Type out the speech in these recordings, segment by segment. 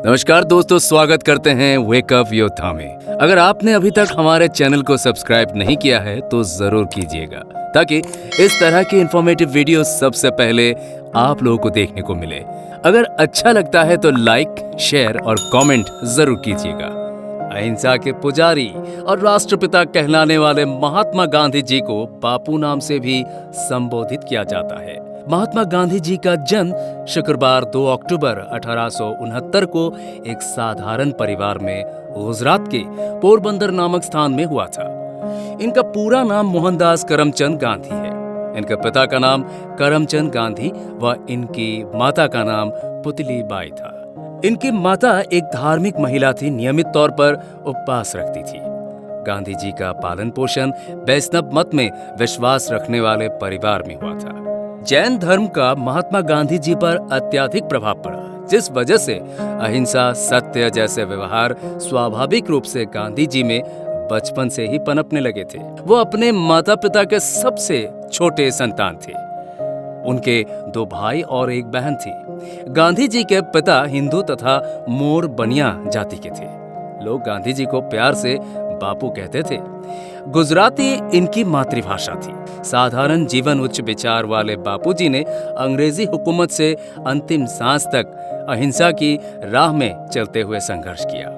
नमस्कार दोस्तों, स्वागत करते हैं वेकअप योद्धा में। अगर आपने अभी तक हमारे चैनल को सब्सक्राइब नहीं किया है तो जरूर कीजिएगा, ताकि इस तरह की इंफॉर्मेटिव वीडियो सबसे पहले आप लोगों को देखने को मिले। अगर अच्छा लगता है तो लाइक, शेयर और कमेंट जरूर कीजिएगा। अहिंसा के पुजारी और राष्ट्रपिता कहलाने वाले महात्मा गांधी जी को बापू नाम से भी संबोधित किया जाता है। महात्मा गांधी जी का जन्म शुक्रवार 2 अक्टूबर 1869 को एक साधारण परिवार में गुजरात के पोरबंदर नामक स्थान में हुआ था। इनका पूरा नाम मोहनदास करमचंद गांधी है। इनके पिता का नाम करमचंद गांधी व इनकी माता का नाम पुतली बाई था। इनकी माता एक धार्मिक महिला थी, नियमित तौर पर उपवास रखती थी। गांधी जी का पालन पोषण वैष्णव मत में विश्वास रखने वाले परिवार में हुआ था। जैन धर्म का महात्मा गांधी जी पर अत्यधिक प्रभाव पड़ा, जिस वजह से अहिंसा, सत्य जैसे व्यवहार स्वाभाविक रूप से गांधी जी में बचपन से ही पनपने लगे थे। वो अपने माता पिता के सबसे छोटे संतान थे। उनके 2 भाई और 1 बहन थी। गांधी जी के पिता हिंदू तथा मोर बनिया जाति के थे। लोग गांधी जी को प्यार से बापू कहते थे। गुजराती इनकी मातृभाषा थी। साधारण जीवन, उच्च विचार वाले बापूजी ने अंग्रेजी हुकूमत से अंतिम सांस तक अहिंसा की राह में चलते हुए संघर्ष किया।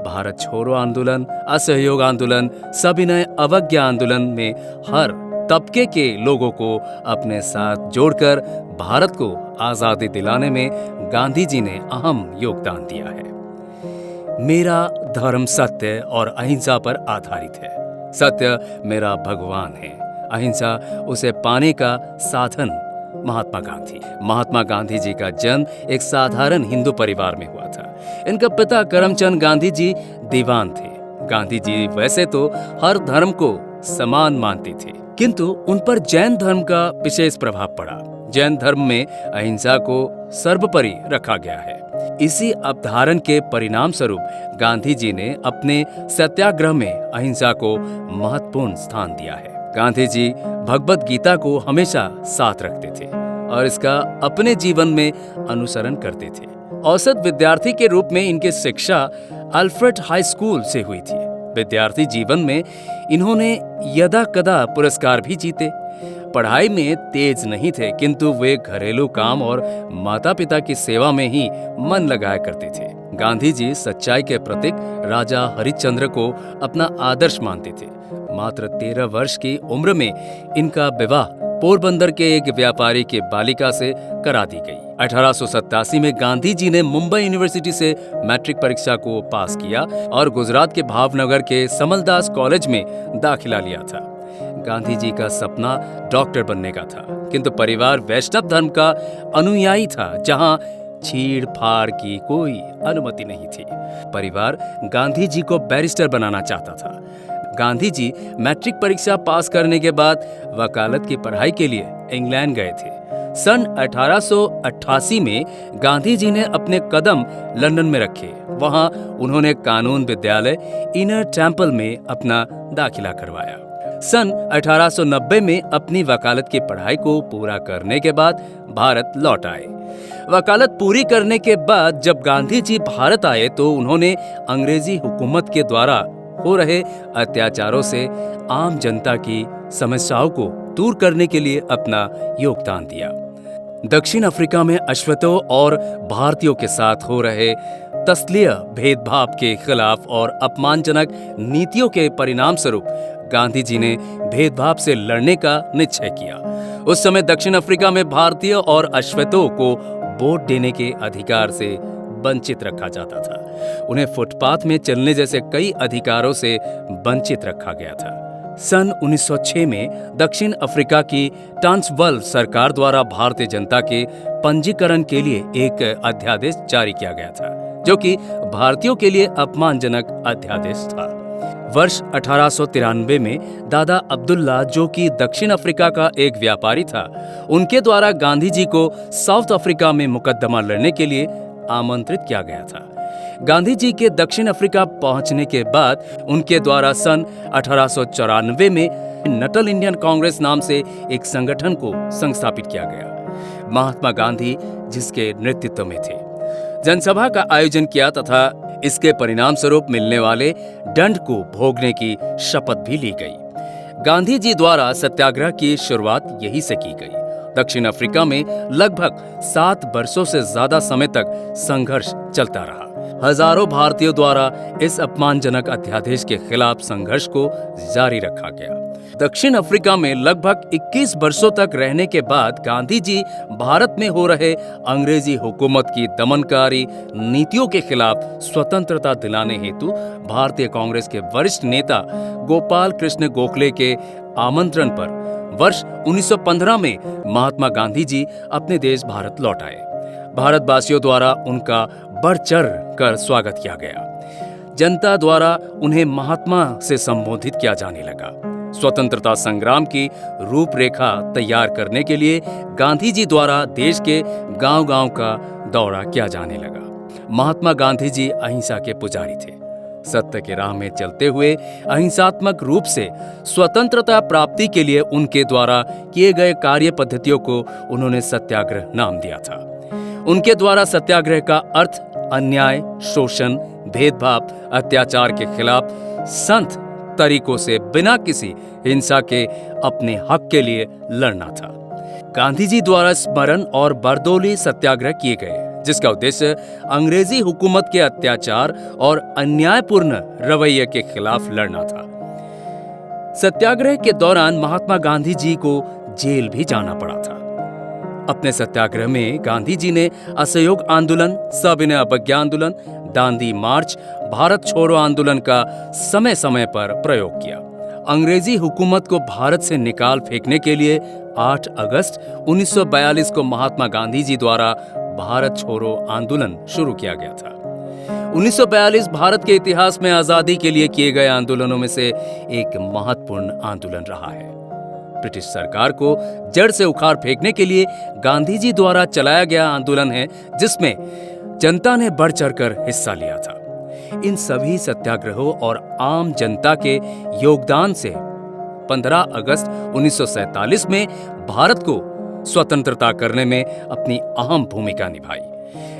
भारत छोड़ो आंदोलन, असहयोग आंदोलन, सविनय अवज्ञा आंदोलन में हर तबके के लोगों को अपने साथ जोड़कर भारत को आजादी दिलाने में गांधी जी ने अहम योगदान दिया है। मेरा धर्म सत्य और अहिंसा पर आधारित है। सत्य मेरा भगवान है, अहिंसा उसे पाने का साधन। महात्मा गांधी जी का जन्म एक साधारण हिंदू परिवार में हुआ था। इनका पिता करमचंद गांधी जी दीवान थे। गांधी जी वैसे तो हर धर्म को समान मानते थे, किंतु उन पर जैन धर्म का विशेष प्रभाव पड़ा। जैन धर्म में अहिंसा को सर्वोपरि रखा गया है। इसी अवधारण के परिणाम स्वरूप गांधी जी ने अपने सत्याग्रह में अहिंसा को महत्वपूर्ण स्थान दिया है। गांधी जी भगवत गीता को हमेशा साथ रखते थे और इसका अपने जीवन में अनुसरण करते थे। औसत विद्यार्थी के रूप में इनकी शिक्षा अल्फ्रेड हाई स्कूल से हुई थी। विद्यार्थी जीवन में इन्होंने यदा कदा पुरस्कार भी जीते। पढ़ाई में तेज नहीं थे, किंतु वे घरेलू काम और माता पिता की सेवा में ही मन लगाया करते थे। गांधी जी सच्चाई के प्रतीक राजा हरिश्चंद्र को अपना आदर्श मानते थे। मात्र 13 वर्ष की उम्र में इनका विवाह पोरबंदर के एक व्यापारी की बालिका से करा दी गई। 1887 में गांधी जी ने मुंबई यूनिवर्सिटी से मैट्रिक परीक्षा को पास किया और गुजरात के भावनगर के समलदास कॉलेज में दाखिला लिया था। गांधी जी का सपना डॉक्टर बनने का था, किंतु परिवार वैष्णव धर्म का अनुयायी था, जहां छीड़ फाड़ की कोई अनुमति नहीं थी। परिवार गांधी जी को बैरिस्टर बनाना चाहता था। गांधी जी मैट्रिक परीक्षा पास करने के बाद वकालत की पढ़ाई के लिए इंग्लैंड गए थे। सन 1888 में गांधी जी ने अपने कदम लंदन में रखे। वहां उन्होंने कानून विद्यालय इनर टेम्पल में अपना दाखिला करवाया। सन 1890 में अपनी वकालत की पढ़ाई को पूरा करने के बाद भारत लौट आए। वकालत पूरी करने के बाद जब गांधी जी भारत आए तो उन्होंने अंग्रेजी हुकूमत के द्वारा हो रहे अत्याचारों से आम जनता की समस्याओं को दूर करने के लिए अपना योगदान दिया। दक्षिण अफ्रीका में अश्वेतों और भारतीयों के साथ हो रहे तस्लीय भेदभाव के खिलाफ और अपमानजनक नीतियों के परिणाम स्वरूप गांधी जी ने भेदभाव से लड़ने का निश्चय किया। उस समय दक्षिण अफ्रीका में भारतीय और अश्वेतों को वोट देने के अधिकार से वंचित रखा जाता था। उन्हें फुटपाथ में चलने जैसे कई अधिकारों से वंचित रखा गया था। सन 1906 में दक्षिण अफ्रीका की ट्रांसवाल सरकार द्वारा भारतीय जनता के पंजीकरण के लिए एक अध्यादेश जारी किया गया था, जो कि भारतीयों के लिए अपमानजनक अध्यादेश था। वर्ष 1893 में दादा अब्दुल्ला, जो कि दक्षिण अफ्रीका का एक व्यापारी था, उनके द्वारा गांधी जी को साउथ अफ्रीका में मुकदमा लड़ने के लिए आमंत्रित किया गया था। गांधी जी के दक्षिण अफ्रीका पहुंचने के बाद उनके द्वारा सन 1894 में नटल इंडियन कांग्रेस नाम से एक संगठन को संस्थापित किया गया। महात्मा गांधी जिसके नेतृत्व में थे। जनसभा का आयोजन किया तथा इसके परिणाम स्वरूप मिलने वाले दंड को भोगने की शपथ भी ली गई। गांधी जी द्वारा सत्याग्रह की शुरुआत यही से की गई। दक्षिण अफ्रीका में लगभग 7 वर्षों से ज्यादा समय तक संघर्ष चलता रहा। हजारों भारतीयों द्वारा इस अपमानजनक अध्यादेश के खिलाफ संघर्ष को जारी रखा गया। दक्षिण अफ्रीका में लगभग 21 वर्षों तक रहने के बाद गांधी जी भारत में हो रहे अंग्रेजी हुकूमत की दमनकारी नीतियों के खिलाफ स्वतंत्रता दिलाने हेतु भारतीय कांग्रेस के वरिष्ठ नेता गोपाल कृष्ण गोखले के आमंत्रण पर वर्ष 1915 में महात्मा गांधी जी अपने देश भारत लौट आए। भारतवासियों द्वारा उनका बढ़ चढ़ कर स्वागत किया गया। जनता द्वारा उन्हें महात्मा से संबोधित किया जाने लगा। स्वतंत्रता संग्राम की रूपरेखा तैयार करने के लिए गांधी जी द्वारा देश के गांव-गांव का दौरा किया जाने लगा। महात्मा गांधी जी अहिंसा के पुजारी थे। सत्य के राह में चलते हुए अहिंसात्मक रूप से स्वतंत्रता प्राप्ति के लिए उनके द्वारा किए गए कार्य पद्धतियों को उन्होंने सत्याग्रह नाम दिया था। उनके द्वारा सत्याग्रह का अर्थ अन्याय, शोषण, भेदभाव, अत्याचार के खिलाफ संत तरीकों से बिना किसी हिंसा के अपने हक के लिए लड़ना था। गांधी जी द्वारा स्मरण और बरदोली सत्याग्रह किए गए, जिसका उद्देश्य अंग्रेजी हुकूमत के अत्याचार और अन्यायपूर्ण रवैये के खिलाफ लड़ना था। सत्याग्रह के दौरान महात्मा गांधी जी को जेल भी जाना पड़ा था। अपने सत्याग्रह में गांधी जी ने असहयोग आंदोलन, सविनय अवज्ञा आंदोलन, दांडी मार्च, भारत छोड़ो आंदोलन का समय समय पर प्रयोग किया। अंग्रेजी हुकूमत को भारत से निकाल फेंकने के लिए 8 अगस्त 1942 को महात्मा गांधी जी द्वारा भारत छोड़ो आंदोलन शुरू किया गया था। 1942 भारत के इतिहास में आजादी के लिए किए गए आंदोलनों में से एक महत्वपूर्ण आंदोलन रहा है। ब्रिटिश सरकार को जड़ से उखाड़ फेंकने के लिए गांधी जी द्वारा चलाया गया आंदोलन है, जिसमें जनता ने बढ़ चढ़कर हिस्सा लिया था। इन सभी सत्याग्रहों और आम जनता के योगदान से 15 अगस्त 1947 में भारत को स्वतंत्रता करने में अपनी अहम भूमिका निभाई।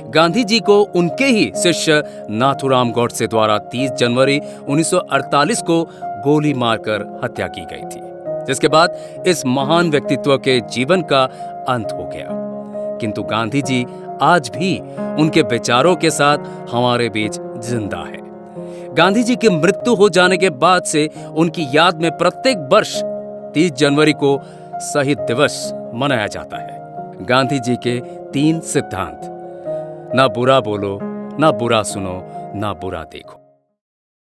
गांधी जी को उनके ही शिष्य नाथूराम गौडसे द्वारा 30 जनवरी 1948 को गोली मारकर हत्या की गई थी, जिसके बाद इस महान व्यक्तित्व के जीवन का अंत हो गया। किंतु गांधी जी आज भी उनके विचारों के साथ हमारे बीच जिंदा है। गांधी जी की मृत्यु हो जाने के बाद से उनकी याद में प्रत्येक वर्ष 30 जनवरी को शहीद दिवस मनाया जाता है। गांधी जी के 3 सिद्धांत: ना बुरा बोलो, ना बुरा सुनो, ना बुरा देखो।